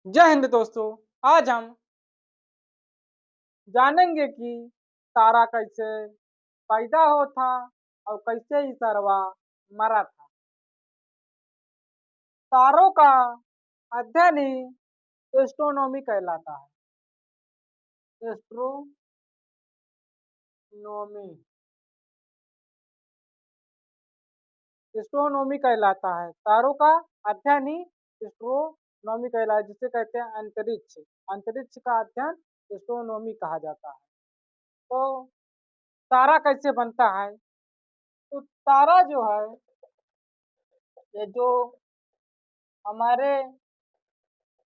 जय हिंद दोस्तों। आज हम जानेंगे कि तारा कैसे पैदा हुआ था और कैसे ही सरवा मरा था। तारों का अध्ययन ही एस्ट्रोनॉमी कहलाता है। एस्ट्रोनॉमी एस्ट्रोनॉमी कहलाता है। तारों का अध्ययन ही एस्ट्रोनॉमी कहलाता है, जिसे कहते हैं अंतरिक्ष। अंतरिक्ष का अध्ययन एस्ट्रोनॉमी कहा जाता है। तो तारा कैसे बनता है? तो तारा जो है, ये जो हमारे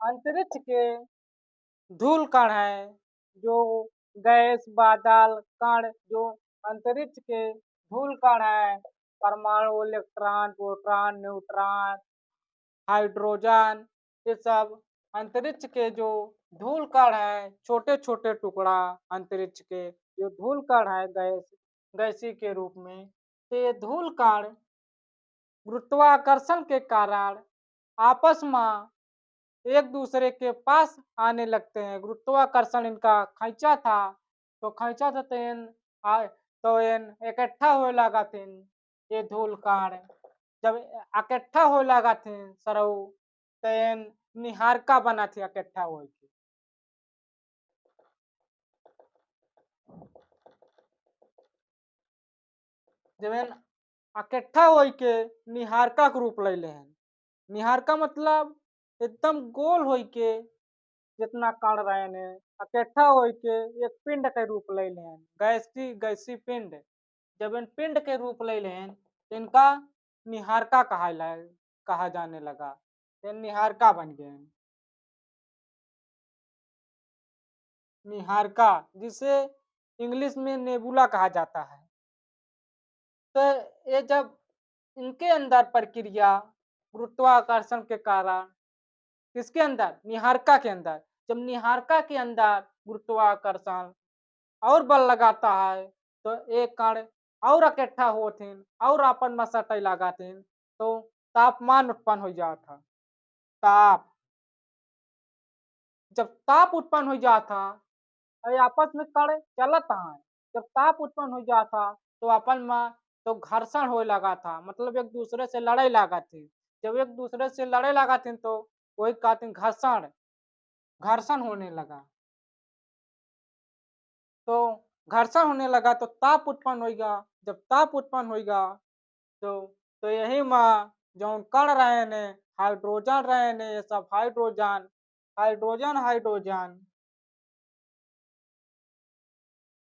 अंतरिक्ष के धूल कण है, जो गैस बादल कण, जो अंतरिक्ष के धूल कण है, परमाणु, इलेक्ट्रॉन, प्रोटॉन, न्यूट्रॉन, हाइड्रोजन, ये सब अंतरिक्ष के जो धूल कण है, छोटे छोटे टुकड़ा अंतरिक्ष के जो धूल कण है गैसी के रूप में, तो ये धूल कण गुरुत्वाकर्षण के कारण आपस में एक दूसरे के पास आने लगते हैं। गुरुत्वाकर्षण इनका खींचा था, तो खींचा था तो इन इकट्ठा होए लगा थिन। ये धूल कण जब इकट्ठा होए लगा थिन सरऊ, तो इन निहारका बना थी इकट्ठा होए के। जब इन इकट्ठा होए के निहारका के रूप ले हैं। निहारका मतलब एकदम गोल होई के जितना कण रहे ने इकट्ठा होई के एक पिंड के रूप ले लें, गैसी पिंड। जब इन पिंड के रूप ले लें तो इनका निहारका कहा जाने लगा। ये निहारका बन गए। निहारका, जिसे इंग्लिश में नेबुला कहा जाता है। तो ये जब इनके अंदर प्रक्रिया गुरुत्वाकर्षण के कारण, किसके अंदर? निहारका के अंदर। जब निहारका के अंदर गुरुत्वाकर्षण और बल लगाता है, तो एक कण और इकट्ठा होथिन और अपन में सटै लगाथिन, तो तापमान उत्पन्न हो जाता। ताप, जब ताप उत्पन्न हो जाता, अरे आपस में कण चलत है, जब ताप उत्पन्न हो जाता तो अपन में तो घर्षण होए लगा था, मतलब एक दूसरे से लड़ाई लगा थी। जब एक दूसरे से लड़ाई लगा थी तो वही कहते हैं घर्षण, घर्षण होने लगा। तो घर्षण होने लगा तो ताप उत्पन्न होगा। जब ताप उत्पन्न होगा तो यही में जौन कण रहे ने, हाइड्रोजन रहे ने, ये सब hydrogen hydrogen hydrogen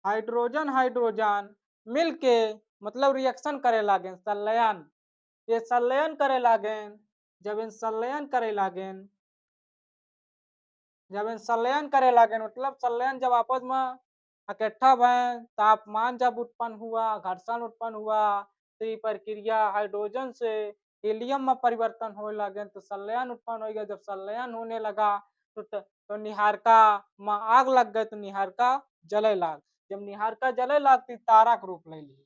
hydrogen hydrogen मिलके मतलब रिएक्शन करे लागे, संलयन। ये संलयन करे लागे। जब इन संलयन करे लागे, मतलब संलयन जब आपस में इकट्ठा भय, तापमान जब उत्पन्न हुआ, घर्षण उत्पन्न हुआ, तो ये प्रक्रिया हाइड्रोजन से हीलियम में परिवर्तन होने लगे, तो संलयन उत्पन्न हो गया। जब संलयन होने लगा तो निहारका में आग लग गए, तो निहारका जले लाग। जब निहारका जले लागती तारा के रूप ले ली।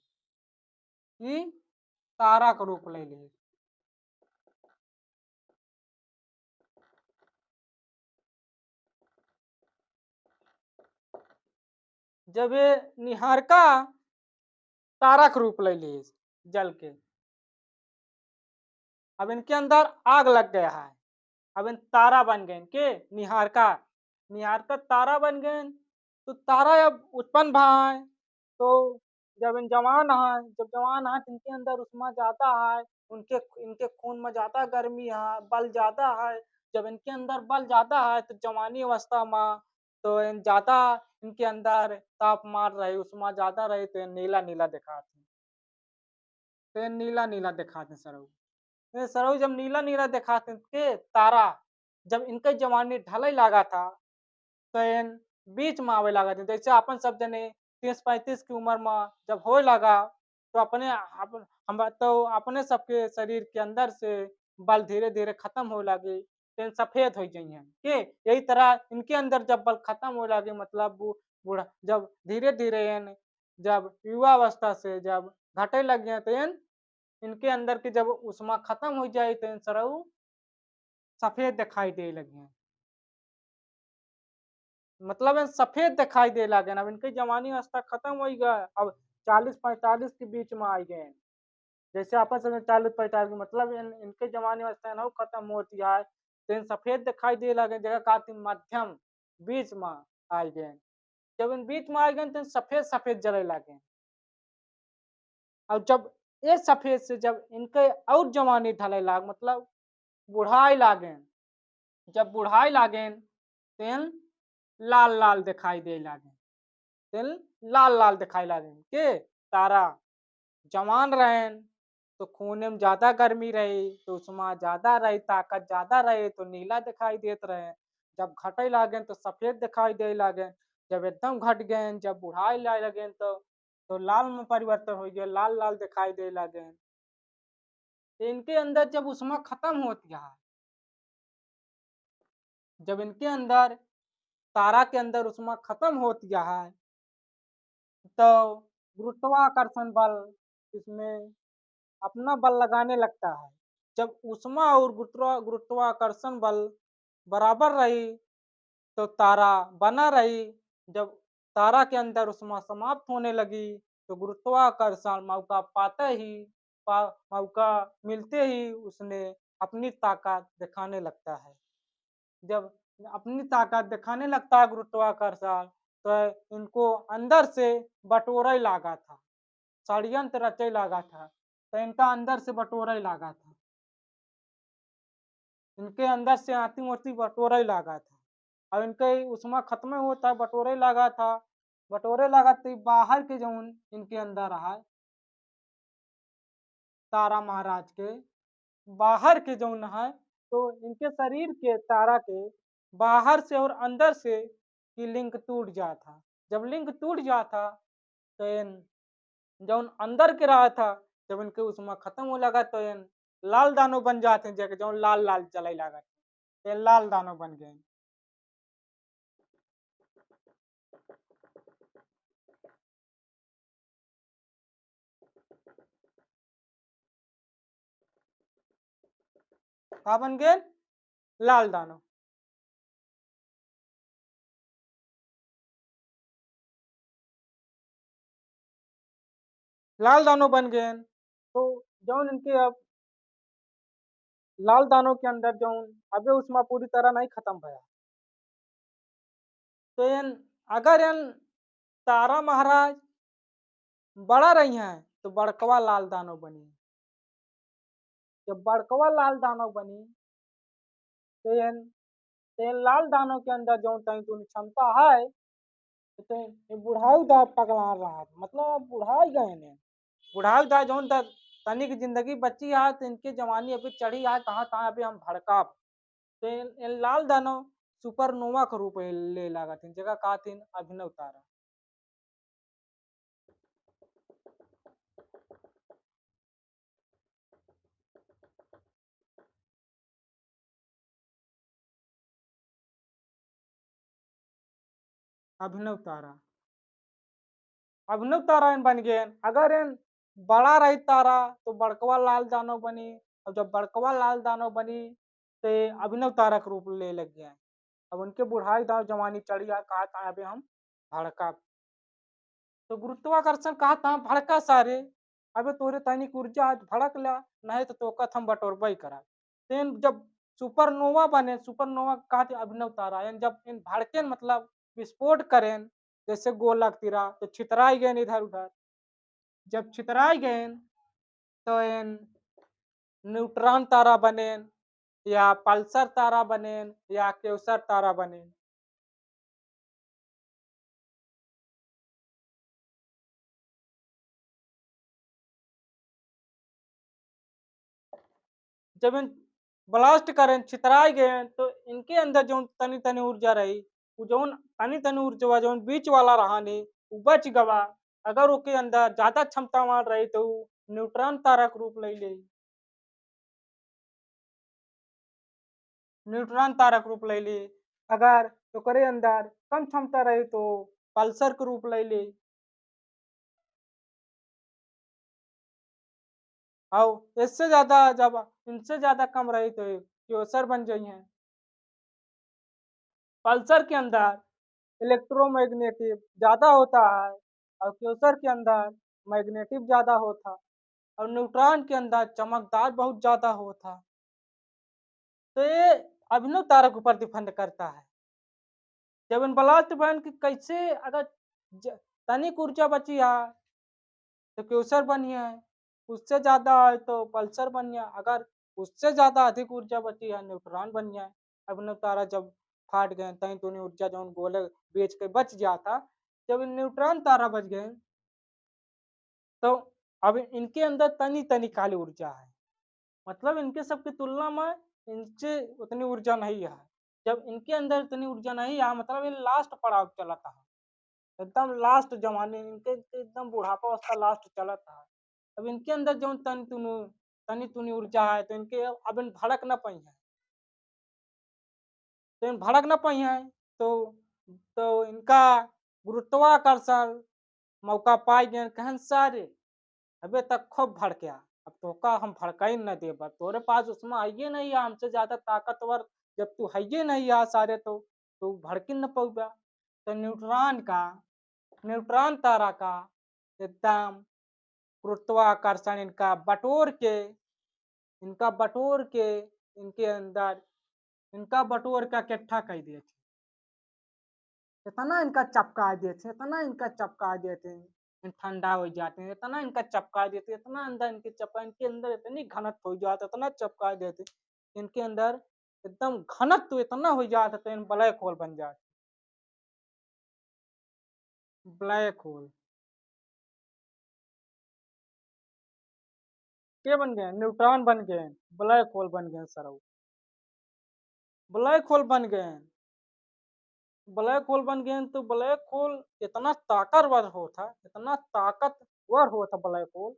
तारा के रूप ले ली। जब ये निहारका तारा के रूप ले ली जल के, अब इनके अंदर आग लग गया है। अब इन तारा बन गए के निहारका, निहारका तारा बन गए। तो तारा अब उत्पन्न भाई, तो जब इन जवान है, जब जवान है तो इनके अंदर उष्मा ज्यादा है, उनके इनके खून में ज्यादा गर्मी है, बल ज्यादा है। जब इनके अंदर बल ज्यादा है तो जवानी अवस्था में तो इन ज्यादा इनके अंदर तापमान रहे, उष्मा ज्यादा रहे, तो नीला नीला दिखाते। तो नीला नीला दिखाते सर। सरऊ जब नीला नीला दिखाते के तारा, जब इनके जवानी ढले लगा था, तो इन बीच में आवे लगा थे। जैसे अपन सब जने 30-35 की उम्र में जब हो लगा, तो हम तो अपने सबके शरीर के अंदर से बल धीरे धीरे खत्म हो लगे, तो सफेद हो जाइए के। यही तरह इनके अंदर जब बल खत्म हो लगे, मतलब बूढ़ा जब धीरे धीरे जब युवा अवस्था से जब घटे लग गए, तो इनके अंदर की जब उष्मा खत्म हो जाए, तो इन सरऊ सफेद दिखाई दे लगे। मतलब ये सफेद दिखाई दे लगे। अब इनकी जवानी अवस्था खत्म हो गया, अब 40-45 के बीच में आ गए। जैसे आपस में 40-45 मतलब इनके जवानी अवस्था है ना वो खत्म होती है, तो इन सफेद दिखाई दे लगे जगह काती मध्यम बीच में आ गए। जब इन बीच में आ गए तो सफेद सफेद जले लगे। और जब ये सफेद से जब इनके और जवानी ढले लाग मतलब बुढ़ाई लागेन, जब बुढ़ाई लागेन तेन लाल लाल दिखाई दे लागेन, तेन लाल लाल दिखाई लागेन के तारा जवान रहें तो खूने में ज्यादा गर्मी रही तो उसमें ज्यादा रही ताकत ज्यादा रहे तो नीला दिखाई देत रहे। जब घटे लागेन तो सफेद दिखाई दे लागेन। जब एकदम घट गए जब बुढ़ाई लाए लगेन तो लाल में परिवर्तन हो गया, लाल लाल दिखाई दे लागेन। इनके अंदर जब उष्मा खत्म होती है, जब इनके अंदर तारा के अंदर उष्मा खत्म होती है तो गुरुत्वाकर्षण बल इसमें अपना बल लगाने लगता है। जब उष्मा और गुरुत्वाकर्षण बल बराबर रही तो तारा बना रही। जब तारा के अंदर उष्मा समाप्त होने लगी तो गुरुत्वाकर्षण मौका पाते ही मौका मिलते ही उसने अपनी ताकत दिखाने लगता है। जब अपनी ताकत दिखाने लगता है गुरुत्वाकर्षण तो इनको अंदर से बटोरे लगा था, षड्यंत्र रचे लगा था, तो इनका अंदर से बटोरे लगा था, इनके अंदर से आती मोती बटोरे लगा था। और इनके उसमें खत्म होता है बटोरे लगा था, बटोरे लगा तो बाहर के जो इनके अंदर है तारा महाराज के बाहर के जो है तो इनके शरीर के तारा के बाहर से और अंदर से की लिंक टूट जाता। जब लिंक टूट जाता तो इन जो अंदर के रहा था जब इनके उसमें खत्म हो लगा तो इन लाल दानव बन जाते हैं, जगह जो लाल लाल चले लगा ये लाल दानव बन गए। कहा बन गए लाल दानव, लाल दानव बन गए। तो जौन इनके अब लाल दानव के अंदर जौन अबे उसमें पूरी तरह नहीं खत्म भया तो इन अगर इन तारा महाराज बड़ा रही हैं तो बड़कवा लाल दानव बनी। जब बड़कवा लाल दानव बनी तो इन लाल दानव के अंदर जो तनी क्षमता है तो ये बुढ़ाऊ दा पगला रहा मतलब अब बुढ़ाई गए ने बुढ़ाऊ दा जो तनी की जिंदगी बची है तो इनकी जवानी अभी चढ़ी है कहाँ कहाँ अभी हम भड़का तो इन लाल दानव सुपरनोवा का रूप ले लगा थी जगह कहा थी अभिनव तारा। अभिनव तारा, अभिनव तारा इन बन गए। अगर इन बड़ा रही तारा तो बड़कवा लाल दानव बनी और जब बड़कवा लाल दानव बनी तो ये अभिनव तारा का रूप ले लग गया। अब उनके बुढ़ाई दाव जवानी चढ़ी आ कहा था अभी हम भड़का तो गुरुत्वाकर्षण कहा था भड़का सारे अबे तोरे तनिक ऊर्जा आज भड़क ला नहीं तो तोकत हम बटोरबई करा। तेन जब सुपरनोवा बने सुपरनोवा कहा थे अभिनव तारा यानी जब इन भड़के मतलब विस्फोट करें जैसे गोलक तिरा तो छितराई गए इधर उधर। जब छितराई गए तो इन न्यूट्रॉन तारा बने या पल्सर तारा बने या केवसर तारा बने। जब इन ब्लास्ट करें छितराई गए तो इनके अंदर जो तनी तनी ऊर्जा रही वो जो तनी तनी ऊर्जा जो बीच वाला रहा नहीं वो बच गवा। अगर उसके अंदर ज्यादा क्षमता मार रही तो न्यूट्रॉन तारा का रूप ले ले, न्यूट्रॉन तारा का रूप ले ले। अगर तो करे अंदर कम क्षमता रही तो पल्सर का रूप ले ले। और इससे ज्यादा जब इनसे ज्यादा कम रही तो क्योसर बन जाइए। पल्सर के अंदर इलेक्ट्रोमैग्नेटिव ज़्यादा होता है और क्वेसर के अंदर मैग्नेटिव ज़्यादा होता और न्यूट्रॉन के अंदर चमकदार बहुत ज़्यादा होता। तो ये अभिनव तारा के ऊपर डिपेंड करता है। जब इन ब्लास्ट बैंड की कैसे अगर तनिक ऊर्जा बची है तो क्वेसर बनिया है, उससे ज़्यादा है तो पल्सर बनिया, अगर उससे ज़्यादा अधिक ऊर्जा बची है न्यूट्रॉन बन जाए। अभिनव तारा जब फाट गए तई तुनी ऊर्जा जो गोले बेच के बच जाता, जब न्यूट्रॉन तारा बच गए तो अब इनके अंदर तनी तनी खाली ऊर्जा है, मतलब इनके सबकी तुलना में इनसे उतनी ऊर्जा नहीं है। जब इनके अंदर इतनी ऊर्जा नहीं है मतलब ये लास्ट पड़ाव चला था, एकदम लास्ट जमाने इनके एकदम बुढ़ापा अवस्था लास्ट चला था। अब इनके अंदर जो तनी तुनी ऊर्जा है तो इनके अब इन भड़क न पाई है, तो इन भड़क न पाई है तो इनका गुरुत्वाकर्षण मौका पाई गए कहन सारे अबे तक खूब भड़का, अब तो का हम भड़का ही न देबा, तोरे पास उसमें आइए नहीं है हमसे ज्यादा ताकतवर, जब तू है नहीं आ सारे तो भड़क न पौबा। तो न्यूट्रॉन तारा का एकदम गुरुत्वाकर्षण इनका बटोर के इनके अंदर इनका बटोर का इकट्ठा कर दिए थे, इतना इनका चपका देते इतना इनका चपका देते हैं ठंडा हो जाते हैं, इतना इनका चपका देते इतना अंदर इनके चपका इनके अंदर इतनी घनत्व हो जाता इतना चपका देते इनके अंदर एकदम घनत्व इतना हो जाता तो इन ब्लैक होल बन जाते। ब्लैक होल क्या बन गए? न्यूट्रॉन बन गए, ब्लैक होल बन गए सर, ब्लैक होल बन गए। ब्लैक होल बन गए तो ब्लैक होल इतना ताकतवर होता, इतना ताकतवर होता ब्लैक होल,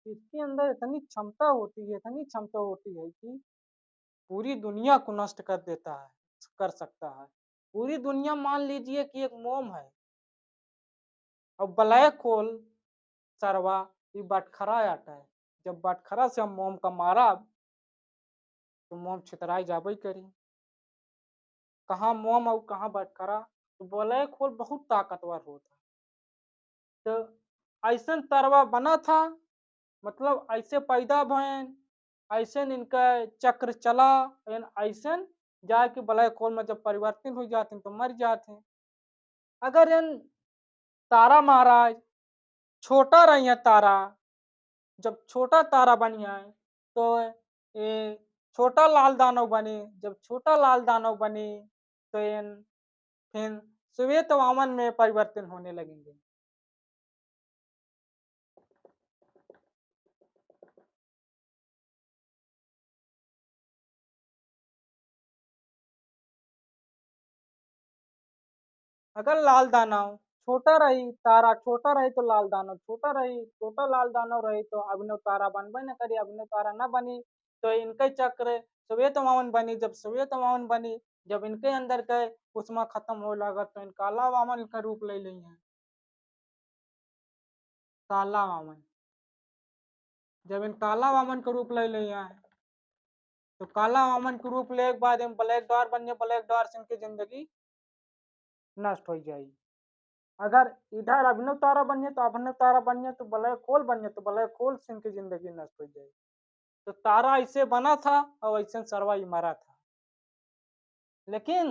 इसके अंदर इतनी क्षमता होती है, इतनी क्षमता होती है कि पूरी दुनिया को नष्ट कर देता है, कर सकता है। पूरी दुनिया मान लीजिए कि एक मोम है और ब्लैक होल सरवा ये बटखरा आता है, जब बटखरा से हम मोम का मारा तो मोम छितराई जाबे करी, कहाँ मोम और कहाँ बटखरा, तो ब्लैक होल बहुत ताकतवर होता। तो ऐसन तरवा बना था, मतलब ऐसे पैदा भयन ऐसे इनका चक्र चला, ऐसे जाके ब्लैक होल में जब परिवर्तन हो जाते हैं तो मर जाते हैं। अगर इन तारा महाराज छोटा रही है तारा, जब छोटा तारा बन जाए तो ये छोटा लाल दानव बने, जब छोटा लाल दानव बने तो इन फिर श्वेत वामन में परिवर्तन होने लगेंगे। अगर लाल दानव छोटा रही, तारा छोटा रही तो लाल दानव छोटा रही, छोटा लाल दानव रही तो अभिनव तारा बनबे न करी, अभिनव तारा न बनी तो इनके चक्र श्वेत वामन बनी, जब श्वेत वामन बनी, जब इनके अंदर के उष्मा खत्म हो लगा तो इन काला वामन का रूप ले ली है, काला वामन। जब इन काला वामन का रूप ले ली है तो काला वामन के रूप ले के बाद इन ब्लैक डॉर बन जाए, ब्लैक डॉर से इनकी जिंदगी नष्ट हो जाएगी। अगर इधर अभिनव तारा बनिए तो अभिनव तारा बनिए, तो ब्लैक होल बनिए तो ब्लैक होल से इनकी जिंदगी नष्ट हो जाएगी। तो तारा ऐसे बना था और ऐसे सरवा ही मरा था, लेकिन